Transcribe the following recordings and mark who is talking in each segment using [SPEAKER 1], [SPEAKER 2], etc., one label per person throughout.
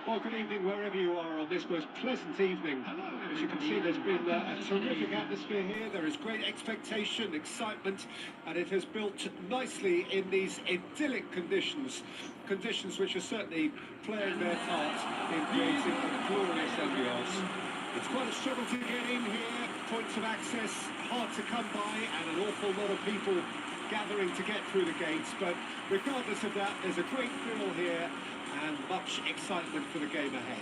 [SPEAKER 1] Well, good evening wherever you are on this most pleasant evening. As you can see, there's been a terrific atmosphere here. There is great expectation, excitement, and it has built nicely in these idyllic conditions. Conditions which are certainly playing their part in creating a glorious ambience. It's quite a struggle to get in here, points of access hard to come by, and an awful lot of people gathering to get through the gates. But regardless of that, there's a great thrill here and much excitement for the game ahead.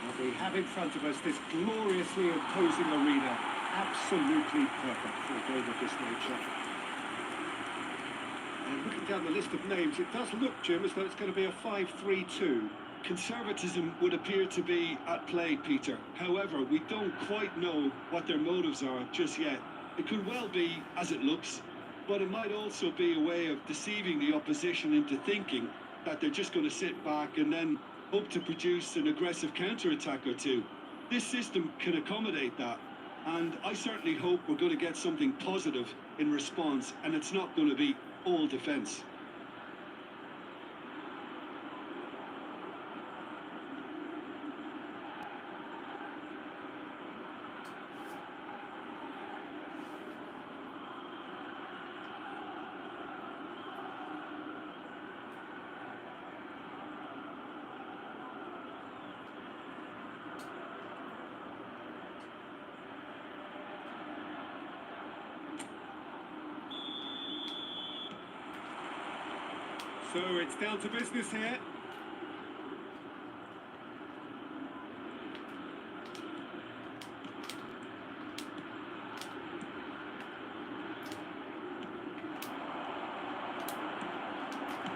[SPEAKER 1] And we have in front of us this gloriously imposing arena, absolutely perfect for a game of this nature. And looking down the list of names, it does look, Jim, as though it's going to be a 5-3-2.
[SPEAKER 2] Conservatism would appear to be at play, Peter. However, we don't quite know what their motives are just yet. It could well be as it looks, but it might also be a way of deceiving the opposition into thinking that they're just going to sit back and then hope to produce an aggressive counter-attack or two. This system can accommodate that, and I certainly hope we're going to get something positive in response, and it's not going to be all defence.
[SPEAKER 1] So it's down to business here.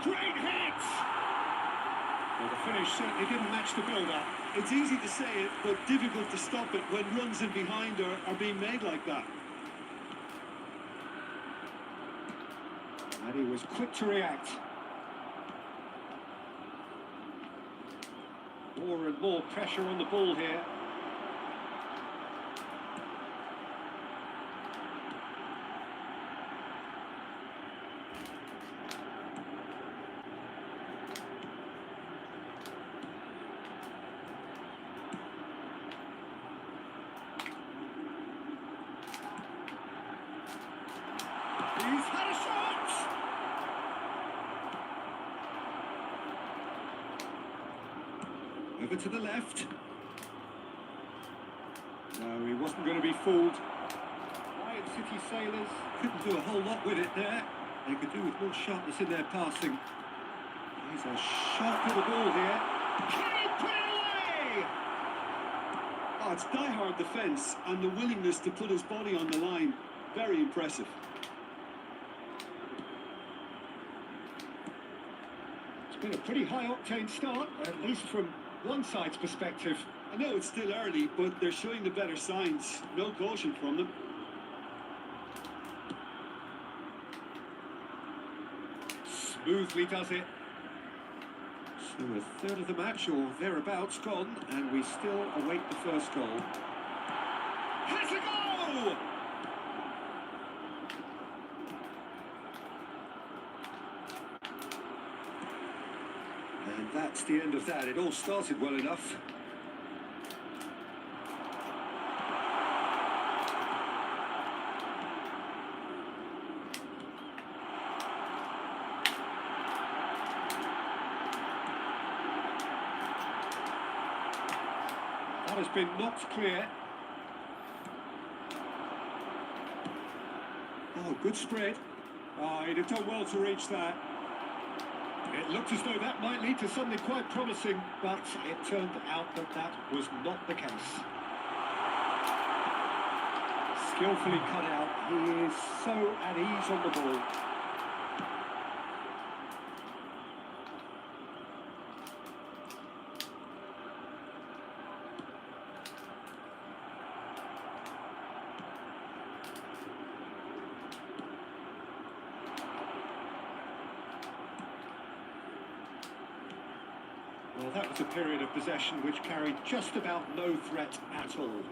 [SPEAKER 1] Great hit! Well, the finish certainly didn't match the build-up.
[SPEAKER 2] It's easy to say it, but difficult to stop it when runs in behind are being made like that.
[SPEAKER 1] And he was quick to react. More and more pressure on the ball here. He's had a shot! Over to the left. No, he wasn't going to be fooled. Quiet City Sailors couldn't do a whole lot with it there. They could do with more sharpness in their passing. He's a sharp little ball here. Can he put it away?
[SPEAKER 2] Oh, it's die-hard defence and the willingness to put his body on the line. Very impressive.
[SPEAKER 1] It's been a pretty high-octane start, at least from one side's perspective.
[SPEAKER 2] I know it's still early, but they're showing the better signs. No caution from them.
[SPEAKER 1] Smoothly does it. So a third of the match, or thereabouts, gone, and we still await the first goal. Has a goal! And that's the end of that. It all started well enough. That has been knocked clear. Oh, good spread. Oh, he'd have done well to reach that. It looked as though that might lead to something quite promising, but it turned out that that was not the case. Skillfully cut out. He is so at ease on the ball. Well, that was a period of possession which carried just about no threat at all.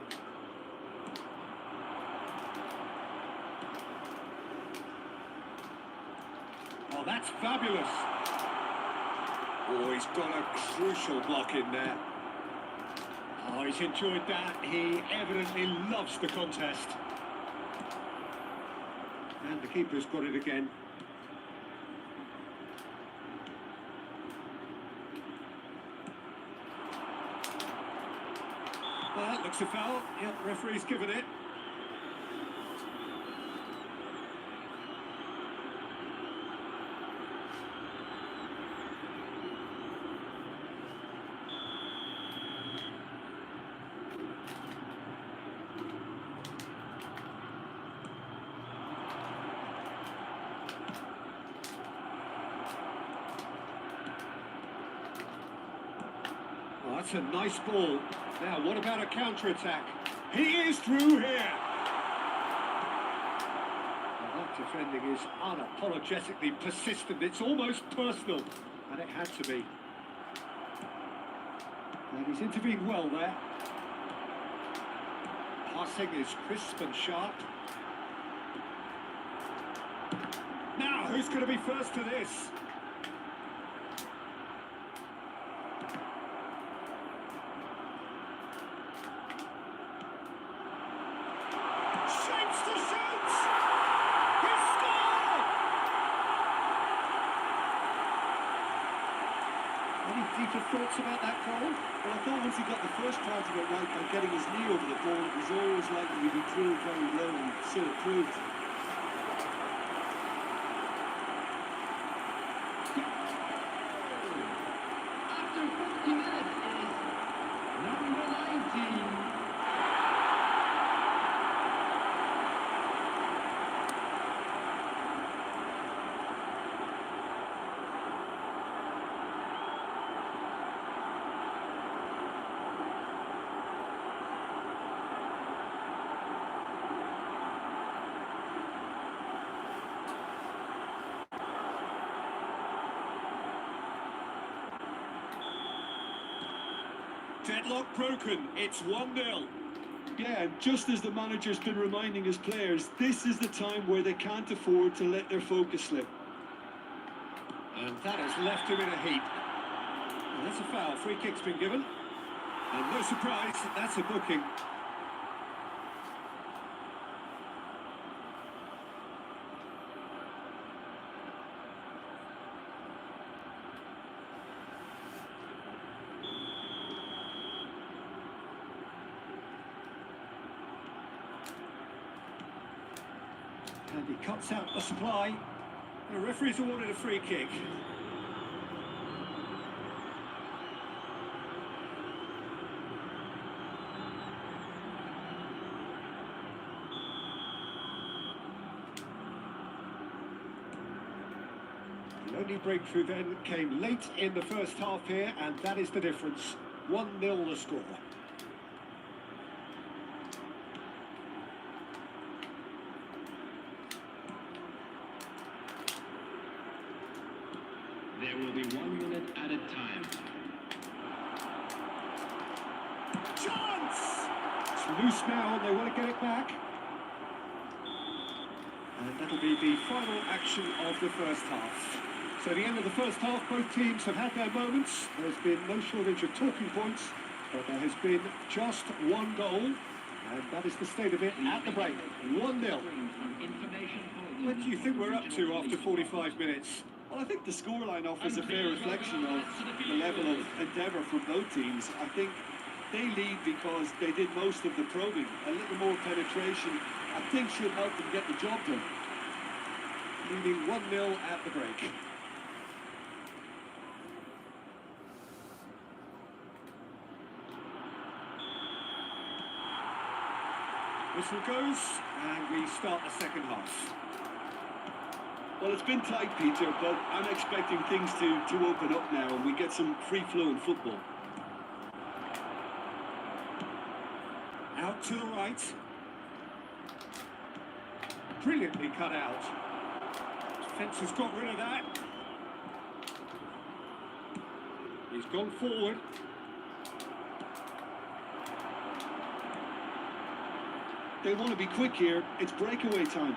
[SPEAKER 1] Oh, that's fabulous. Oh, he's got a crucial block in there. Oh, he's enjoyed that. He evidently loves the contest. And the keeper's got it again. Well, that looks a foul. Yep, referee's given it. Oh, that's a nice ball. Now, what about a counter-attack? He is through here! Well, that defending is unapologetically persistent. It's almost personal, and it had to be. And he's intervened well there. Passing is crisp and sharp. Now, who's going to be first to this? Shapes to shoot! He scored! Any deeper thoughts about that goal?
[SPEAKER 2] Well, I thought once he got the first part of it right by getting his knee over the ball, it was always likely to be drilled very low, and so it proved.
[SPEAKER 3] After 50 minutes is number 19.
[SPEAKER 1] Deadlock broken. It's 1-0.
[SPEAKER 2] Yeah, and just as the manager's been reminding his players, this is the time where they can't afford to let their focus slip.
[SPEAKER 1] And that has left him in a heap. And that's a foul. Free kick's been given. And no surprise, that's a booking. And he cuts out the supply. The referee's awarded a free kick. The only breakthrough then came late in the first half here, and that is the difference. 1-0 the score.
[SPEAKER 3] There will be 1 minute at a time.
[SPEAKER 1] Chance! It's loose now, and they want to get it back. And that'll be the final action of the first half. So the end of the first half, both teams have had their moments. There's been no shortage of talking points, but there has been just one goal, and that is the state of it at the break. 1-0. What do you think we're up to after 45 minutes?
[SPEAKER 2] Well, I think the scoreline offers a fair reflection of the level of endeavour from both teams. I think they lead because they did most of the probing. A little more penetration, I think, should help them get the job done.
[SPEAKER 1] Leading 1-0 at the break. Whistle goes, and we start the second half.
[SPEAKER 2] Well, it's been tight, Peter, but I'm expecting things to open up now and we get some free-flowing football.
[SPEAKER 1] Out to the right. Brilliantly cut out. Defence has got rid of that. He's gone forward.
[SPEAKER 2] They want to be quick here. It's breakaway time.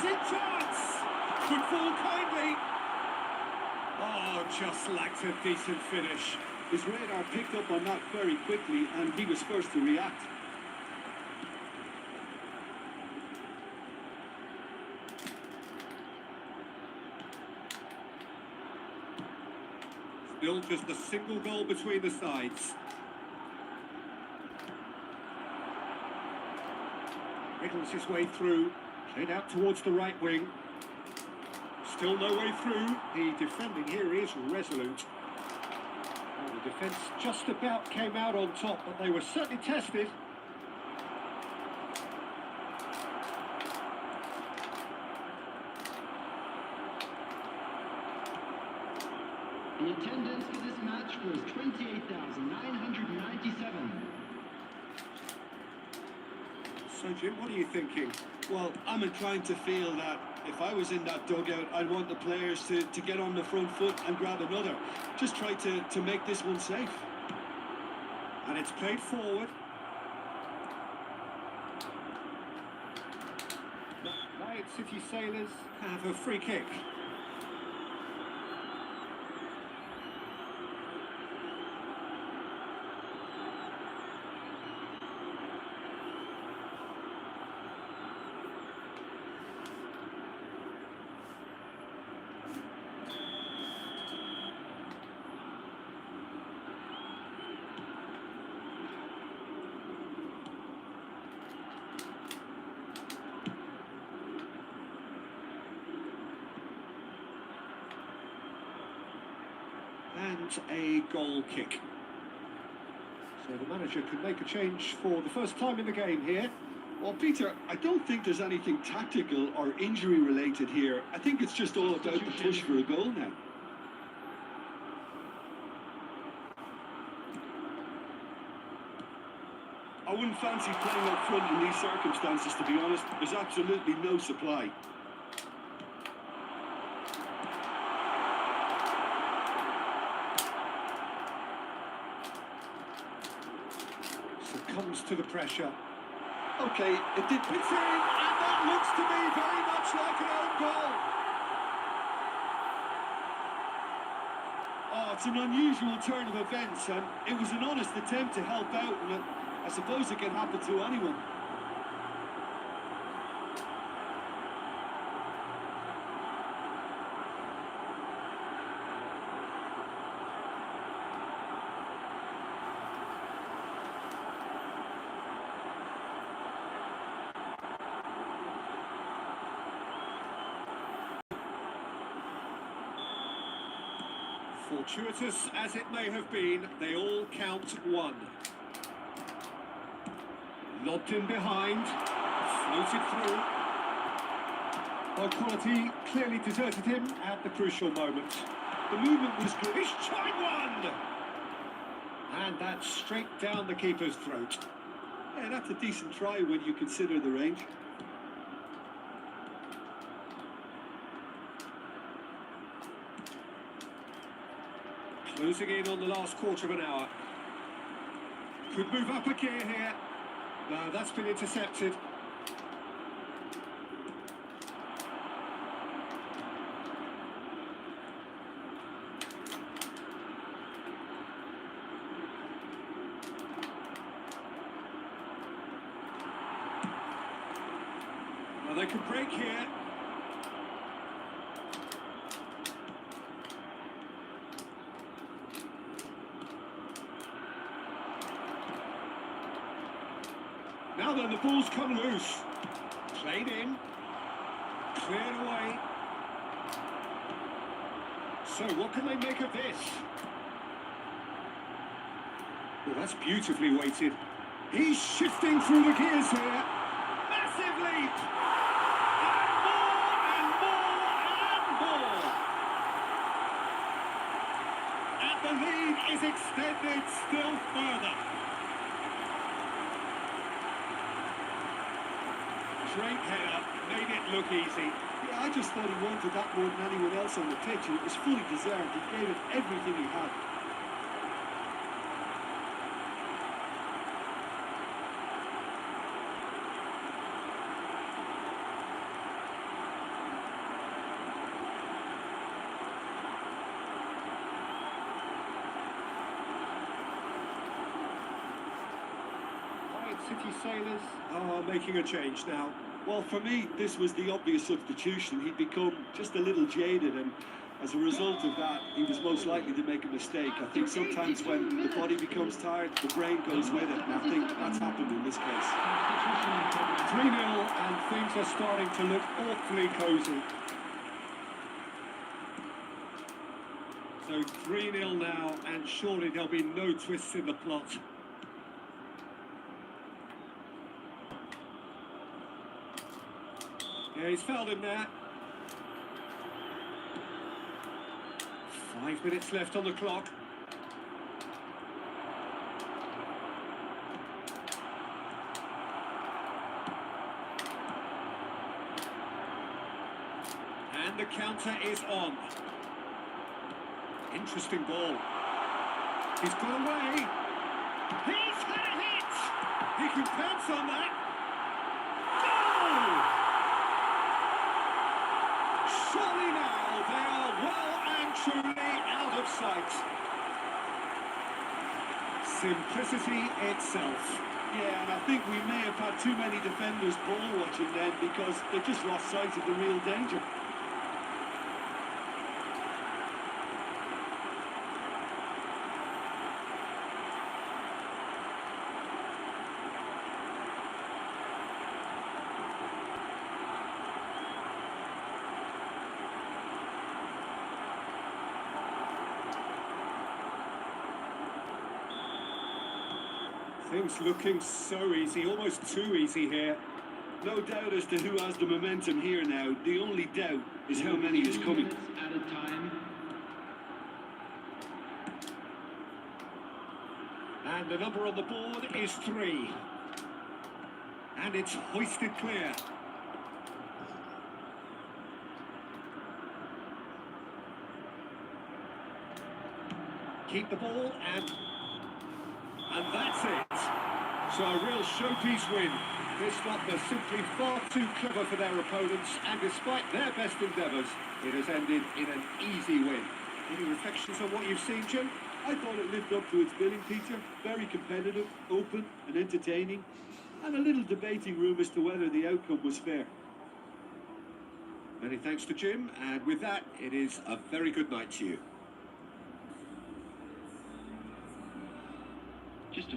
[SPEAKER 1] attacking chance! Could fall kindly. Oh, just lacked a decent finish.
[SPEAKER 2] His radar picked up on that very quickly, and he was first to react.
[SPEAKER 1] Still just a single goal between the sides. Wriggles his way through, played out towards the right wing. Still no way through. The defending here is resolute. Well, the defence just about came out on top, but they were certainly tested.
[SPEAKER 3] The attendance for this match was 28,997.
[SPEAKER 1] So, Jim, what are you thinking?
[SPEAKER 2] Well, I'm inclined to feel that if I was in that dugout, I'd want the players to get on the front foot and grab another. Just try to make this one safe.
[SPEAKER 1] And it's played forward. Riot City Sailors have a free kick. And a goal kick. So the manager can make a change for the first time in the game here.
[SPEAKER 2] Well, Peter, I don't think there's anything tactical or injury related here. I think it's just all about the push for a goal now. I wouldn't fancy playing up front in these circumstances, to be honest. There's absolutely no supply.
[SPEAKER 1] Comes to the pressure.
[SPEAKER 2] Okay, it did.
[SPEAKER 1] It's in, and that looks to me very much like an own goal.
[SPEAKER 2] Oh, it's an unusual turn of events, and it was an honest attempt to help out, and I suppose it can happen to anyone.
[SPEAKER 1] Fortuitous as it may have been, they all count one. Lobbed in behind, floated through. Well, quality clearly deserted him at the crucial moment.
[SPEAKER 2] The movement was good.
[SPEAKER 1] He's tried one! And that's straight down the keeper's throat.
[SPEAKER 2] Yeah, that's a decent try when you consider the range.
[SPEAKER 1] Closing in on the last quarter of an hour. Could move up a gear here. No, that's been intercepted. Well, they could break here. Now then, the ball's come loose. Played in. Cleared away. So, what can they make of this? Well, that's beautifully weighted. He's shifting through the gears here. Massive leap! And more! And the lead is extended still further. Great header, made it look easy.
[SPEAKER 2] Yeah, I just thought he wanted that more than anyone else on the pitch, and it was fully deserved. He gave it everything he had.
[SPEAKER 1] Man City sailors are making a change now.
[SPEAKER 2] Well, for me, this was the obvious substitution. He'd become just a little jaded, and as a result of that, he was most likely to make a mistake. I think sometimes when the body becomes tired, the brain goes with it, and I think that's happened in this case.
[SPEAKER 1] 3-0 and things are starting to look awfully cosy. So 3-0 now, and surely there'll be no twists in the plot. Yeah, he's fouled him there. 5 minutes left on the clock. And the counter is on. Interesting ball. He's got away. He's had a hit. He can pounce on that. Goal! Surely now they are well and truly out of sight. Simplicity itself.
[SPEAKER 2] Yeah, and I think we may have had too many defenders ball watching then because they just lost sight of the real danger.
[SPEAKER 1] Things looking so easy, almost too easy here.
[SPEAKER 2] No doubt as to who has the momentum here now. The only doubt is how many is coming.
[SPEAKER 3] At a time.
[SPEAKER 1] And the number on the board is 3. And it's hoisted clear. Keep the ball and that's it. So a real showpiece win. This lot were simply far too clever for their opponents, and despite their best endeavours, it has ended in an easy win. Any reflections on what you've seen, Jim?
[SPEAKER 2] I thought it lived up to its billing, Peter. Very competitive, open and entertaining, and a little debating room as to whether the outcome was fair.
[SPEAKER 1] Many thanks to Jim, and with that, it is a very good night to you.
[SPEAKER 3] Just a